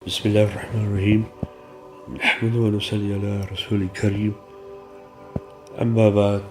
بسم الله الرحمن الرحيم نحمده ونصلي على رسول الكريم أما بعد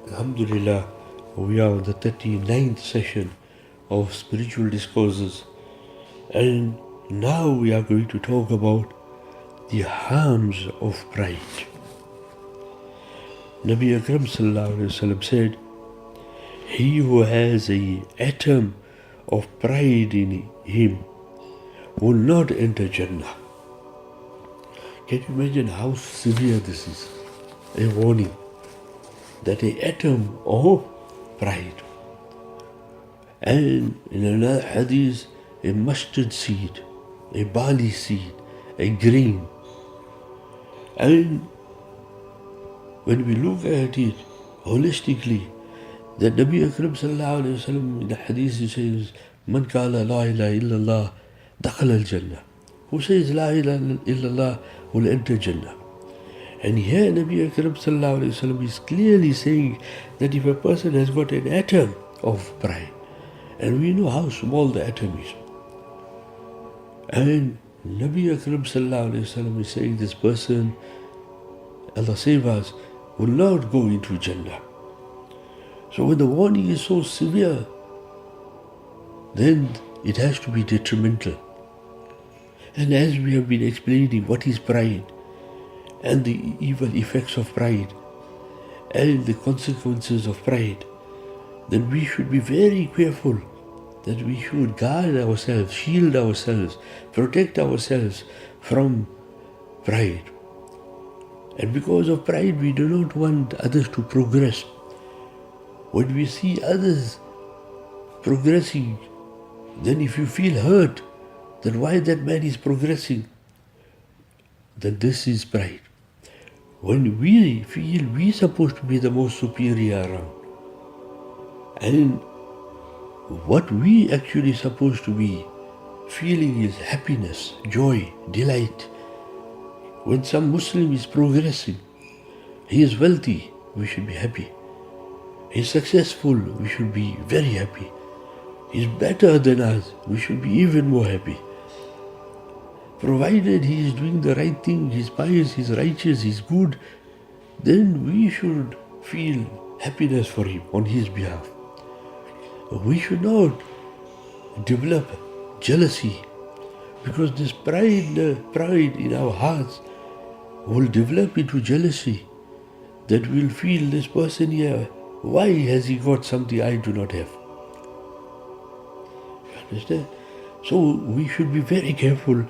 Alhamdulillah, we are on the 39th session of spiritual discourses, and now we are going to talk about the harms of pride. Nabi Akram sallallahu alaihi wasallam said, he who has an atom of pride in him will not enter Jannah. Can you imagine how severe this is? A warning that an atom of pride. And in another hadith, a mustard seed, a barley seed, a grain. And when we look at it holistically, the Nabi Akram sallallahu alayhi wa sallam in the hadith he says, Man qala la ilaha illallah dakhala al-jannah. Who says la ilaha illallah will enter Jannah. And here Nabi Akram sallallahu alayhi wa sallam is clearly saying that if a person has got an atom of pride, and we know how small the atom is, and Nabi Akram sallallahu alayhi wa sallam is saying this person, Allah save us, will not go into Jannah. So when the warning is so severe, then it has to be detrimental. And as we have been explaining what is pride, and the evil effects of pride, and the consequences of pride, then we should be very careful that we should guard ourselves, shield ourselves, protect ourselves from pride. And because of pride, we do not want others to progress. When we see others progressing, then if you feel hurt, then why that man is progressing, then this is pride. When we feel we are supposed to be the most superior around, and what we actually supposed to be feeling is happiness, joy, delight. When some Muslim is progressing, he is wealthy, we should be happy. He is successful, we should be very happy. He is better than us, we should be even more happy. Provided he is doing the right thing, he is pious, he is righteous, he is good, then we should feel happiness for him on his behalf. We should not develop jealousy, because this pride in our hearts will develop into jealousy, that we'll feel this person here, why has he got something I do not have? You understand? So we should be very careful,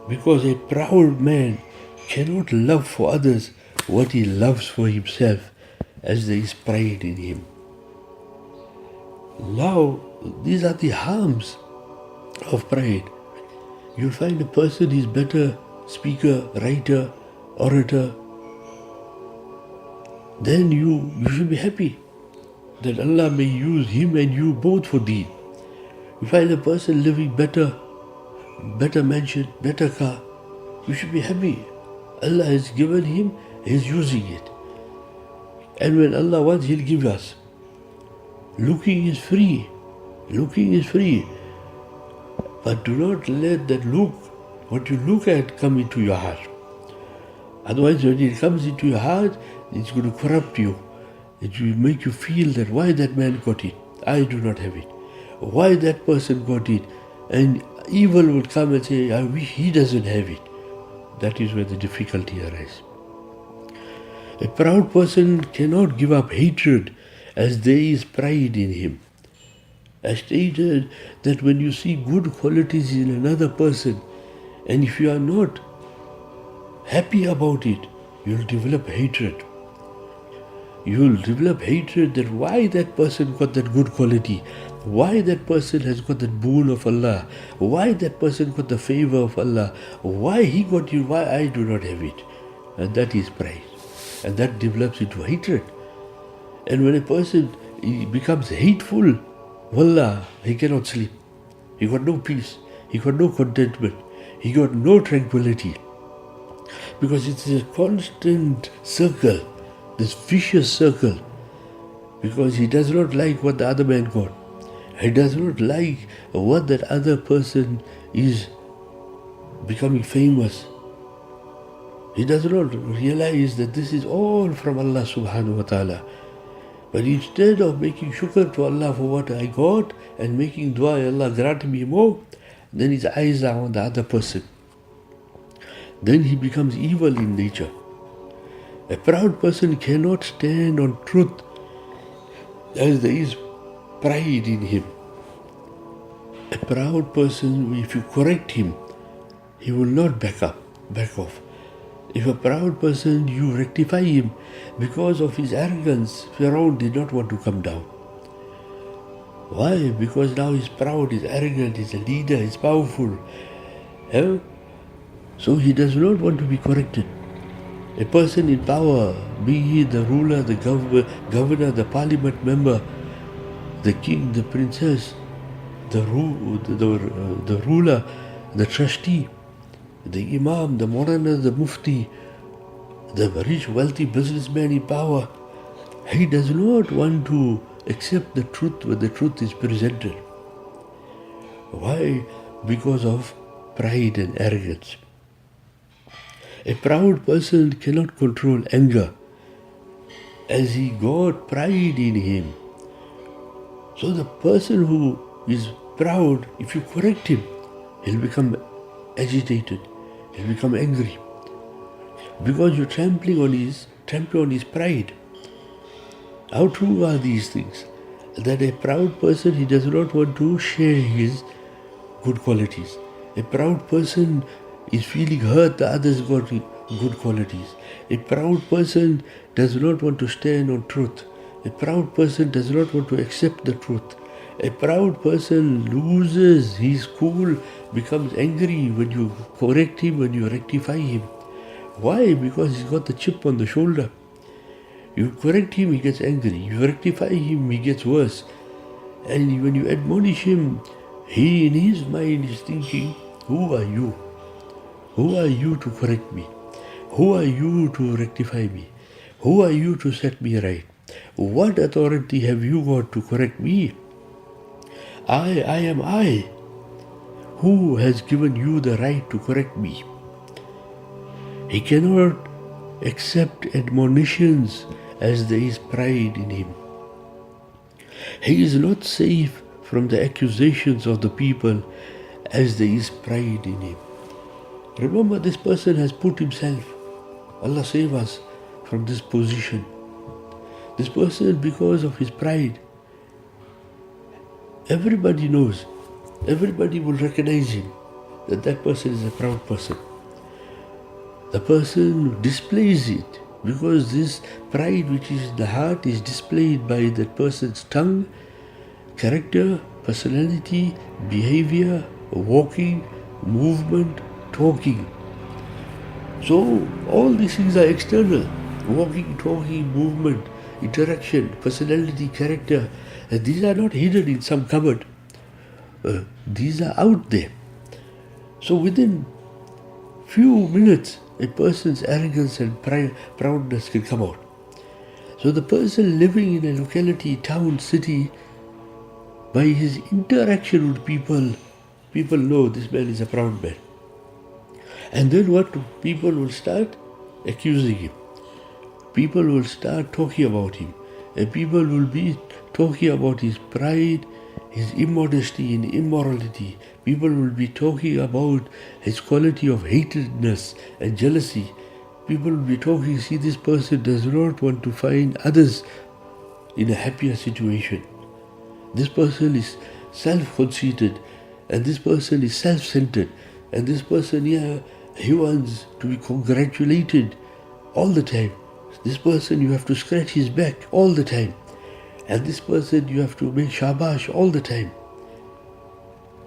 because a proud man cannot love for others what he loves for himself, as there is pride in him. Now, these are the harms of pride. You'll find a person is better speaker, writer, orator. Then you should be happy that Allah may use him and you both for deen. You find a person living better mansion, better car, you should be happy. Allah has given him, he is using it. And when Allah wants, he'll give us. Looking is free. But do not let that look, what you look at, come into your heart. Otherwise, when it comes into your heart, it's going to corrupt you. It will make you feel that why that man got it, I do not have it. Why that person got it, and evil will come and say, I wish he doesn't have it. That is where the difficulty arises. A proud person cannot give up hatred, as there is pride in him. I stated that when you see good qualities in another person, and if you are not happy about it, you will develop hatred. You will develop hatred that why that person got that good quality, why that person has got that boon of Allah, why that person got the favor of Allah, why he got it, why I do not have it. And that is pride. And that develops into hatred. And when a person becomes hateful, wallah, he cannot sleep. He got no peace. He got no contentment. He got no tranquility. Because it's a constant circle, this vicious circle. Because he does not like what the other man got. He does not like what that other person is becoming famous. He does not realize that this is all from Allah subhanahu wa ta'ala. But instead of making shukr to Allah for what I got and making dua, Allah grant me more, then his eyes are on the other person. Then he becomes evil in nature. A proud person cannot stand on truth as there is pride in him. A proud person, if you correct him, he will not back off. If a proud person, you rectify him, because of his arrogance, Pharaoh did not want to come down. Why? Because now he's proud, he's arrogant, he's a leader, he's powerful. So he does not want to be corrected. A person in power, be he the ruler, the governor, the parliament member, the king, the princess, the ruler, the trustee, the imam, the morana, the mufti, the rich, wealthy businessman in power, he does not want to accept the truth when the truth is presented. Why? Because of pride and arrogance. A proud person cannot control anger, as he got pride in him. So the person who is proud, if you correct him, he'll become agitated, he'll become angry, because you're trampling on his pride. How true are these things? That a proud person, he does not want to share his good qualities. A proud person is feeling hurt that others got good qualities. A proud person does not want to stand on truth. A proud person does not want to accept the truth. A proud person loses his cool, becomes angry when you correct him, when you rectify him. Why? Because he's got the chip on the shoulder. You correct him, he gets angry. You rectify him, he gets worse. And when you admonish him, he in his mind is thinking, who are you? Who are you to correct me? Who are you to rectify me? Who are you to set me right? What authority have you got to correct me? I am I. Who has given you the right to correct me? He cannot accept admonitions as there is pride in him. He is not safe from the accusations of the people as there is pride in him. Remember, this person has put himself. Allah save us from this position. This person, because of his pride, everybody knows, everybody will recognize him, that person is a proud person. The person displays it because this pride which is in the heart is displayed by that person's tongue, character, personality, behavior, walking, movement, talking. So all these things are external. Walking, talking, movement, interaction, personality, character. These are not hidden in some cupboard. These are out there. So within few minutes, a person's arrogance and proudness can come out. So the person living in a locality, town, city, by his interaction with people know this man is a proud man. And then what? People will start accusing him. People will start talking about him. And people will be talking about his pride, his immodesty and immorality. People will be talking about his quality of hatredness and jealousy. People will be talking, see, this person does not want to find others in a happier situation. This person is self-conceited, and this person is self-centered, and this person here, he wants to be congratulated all the time. This person, you have to scratch his back all the time. And this person, you have to make shabash all the time.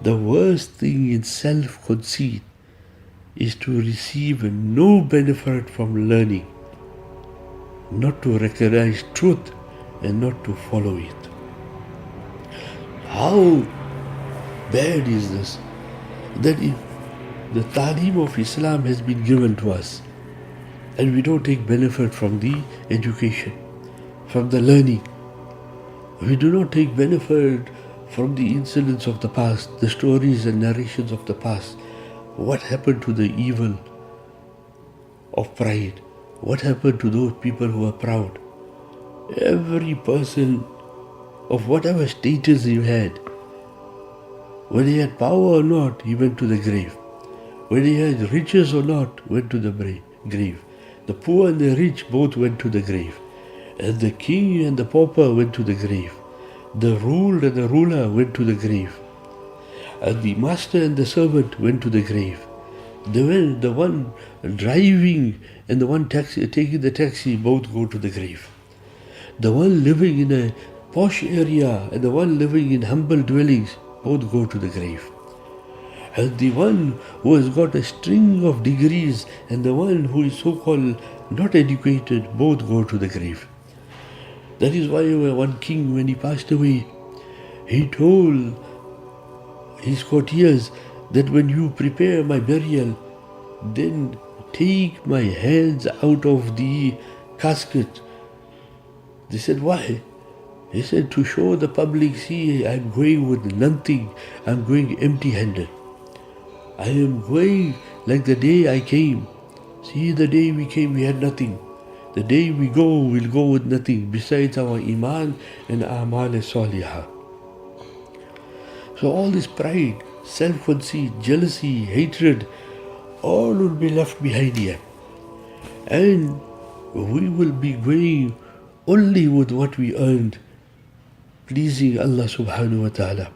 The worst thing in self-conceit is to receive no benefit from learning, not to recognize truth and not to follow it. How bad is this? That if the ta'lim of Islam has been given to us and we don't take benefit from the education, from the learning. We do not take benefit from the incidents of the past, the stories and narrations of the past, what happened to the evil of pride? What happened to those people who are proud? Every person of whatever status he had, whether he had power or not, he went to the grave. Whether he had riches or not, went to the grave. The poor and the rich both went to the grave. And the king and the pauper went to the grave. The ruled and the ruler went to the grave. And the master and the servant went to the grave. The one driving and the one taking the taxi both go to the grave. The one living in a posh area and the one living in humble dwellings both go to the grave. And the one who has got a string of degrees and the one who is so-called not educated both go to the grave. That is why one king, when he passed away, he told his courtiers that when you prepare my burial, then take my hands out of the casket. They said, why? He said, to show the public, see, I'm going with nothing. I'm going empty-handed. I am going like the day I came. See, the day we came, we had nothing. The day we go, we'll go with nothing besides our iman and a'mal salihah. So all this pride, self-conceit, jealousy, hatred, all will be left behind here. And we will be going only with what we earned, pleasing Allah subhanahu wa ta'ala.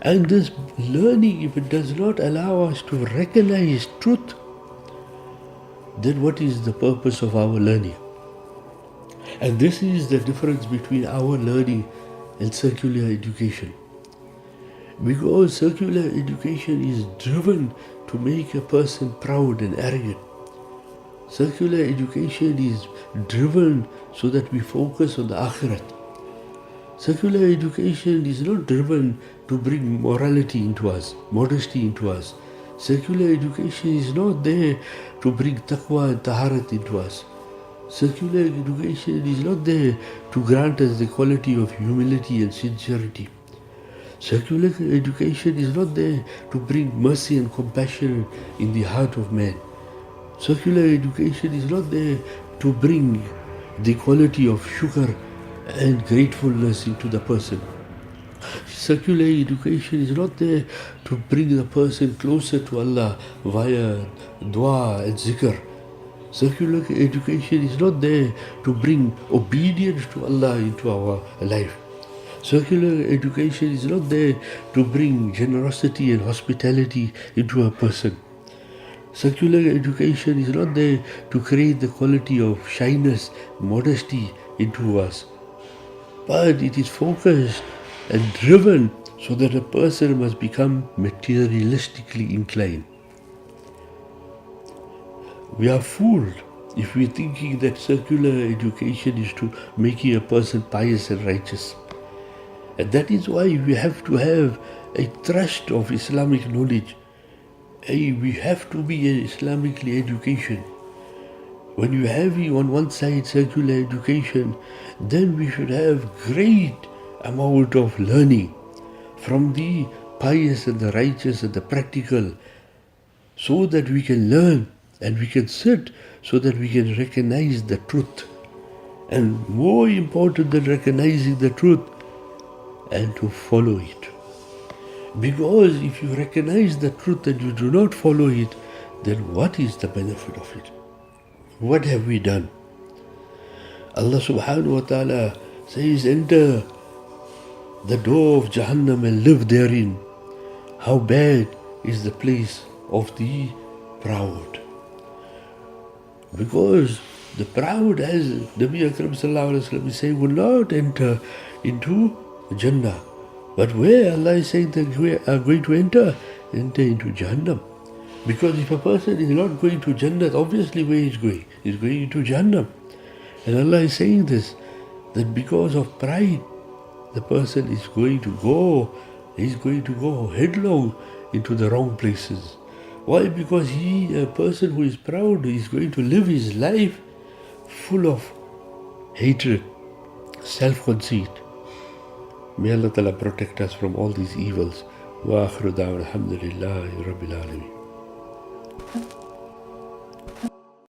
And this learning, if it does not allow us to recognize truth, then what is the purpose of our learning? And this is the difference between our learning and secular education. Because secular education is driven to make a person proud and arrogant. Secular education is driven so that we focus on the akhirat. Secular education is not driven to bring morality into us, modesty into us. Secular education is not there to bring taqwa and taharat into us. Secular education is not there to grant us the quality of humility and sincerity. Secular education is not there to bring mercy and compassion in the heart of man. Secular education is not there to bring the quality of shukr and gratefulness into the person. Secular education is not there to bring the person closer to Allah via dua and zikr. Secular education is not there to bring obedience to Allah into our life. Secular education is not there to bring generosity and hospitality into a person. Secular education is not there to create the quality of shyness, modesty into us. But it is focused and driven so that a person must become materialistically inclined. We are fooled if we are thinking that secular education is to making a person pious and righteous. And that is why we have to have a trust of Islamic knowledge. We have to be Islamically educated. When you have on one side secular education, then we should have great amount of learning from the pious and the righteous and the practical, so that we can learn and we can sit so that we can recognize the truth. And more important than recognizing the truth, and to follow it. Because if you recognize the truth and you do not follow it, then what is the benefit of it? What have we done? Allah subhanahu wa ta'ala says, enter the door of Jahannam and live therein. How bad is the place of the proud. Because the proud, as Nabi Akram sallallahu alayhi wa sallam is saying, will not enter into Jannah. But where Allah is saying that we are going to enter into Jahannam. Because if a person is not going to Jannah, obviously where he is going? He is going into Jahannam. And Allah is saying this, that because of pride, the person is going to go headlong into the wrong places. Why? Because a person who is proud, is going to live his life full of hatred, self-conceit. May Allah Ta'ala protect us from all these evils. Wa akhiru da'wana alhamdulillahi rabbil alameen.